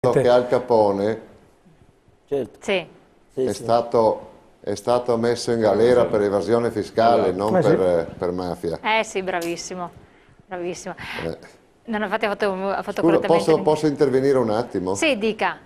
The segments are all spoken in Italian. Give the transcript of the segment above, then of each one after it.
che Al Capone Certo. Sì. è stato messo in galera per evasione fiscale, non per mafia. Sì, bravissimo, bravissimo. Non, infatti ha fatto Scusa, correttamente. posso intervenire un attimo? Sì, dica.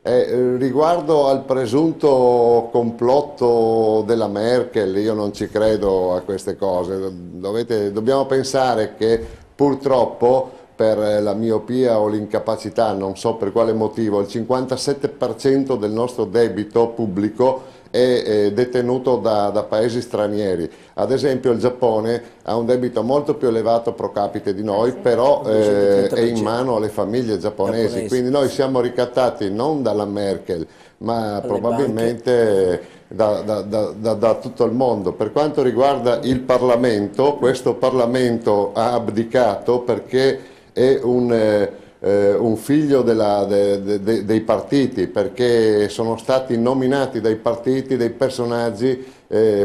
Riguardo al presunto complotto della Merkel, io non ci credo a queste cose. Dobbiamo pensare che purtroppo per la miopia o l'incapacità, non so per quale motivo, il 57% del nostro debito pubblico è detenuto da paesi stranieri. Ad esempio il Giappone ha un debito molto più elevato pro capite di noi, sì. però è in mano alle famiglie giapponesi, quindi noi siamo ricattati non dalla Merkel, ma probabilmente da tutto il mondo. Per quanto riguarda il Parlamento, questo Parlamento ha abdicato perché è un figlio dei partiti, perché sono stati nominati dai partiti dei personaggi,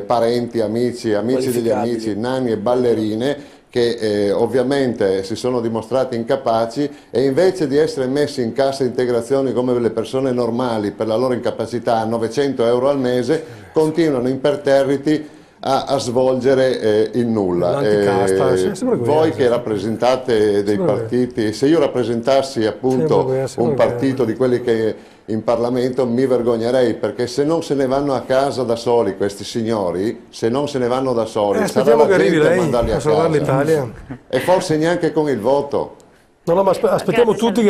parenti, amici degli amici, nani e ballerine, che ovviamente si sono dimostrati incapaci e invece di essere messi in cassa integrazione come le persone normali per la loro incapacità a 900 euro al mese, continuano imperterriti a svolgere il nulla. Voi che rappresentate dei partiti, se io rappresentassi appunto un partito di quelli che in Parlamento, mi vergognerei, perché se non se ne vanno a casa da soli questi signori, se non se ne vanno da soli, sarà la gente a mandarli a casa, e forse neanche con il voto. No, ma aspettiamo tutti che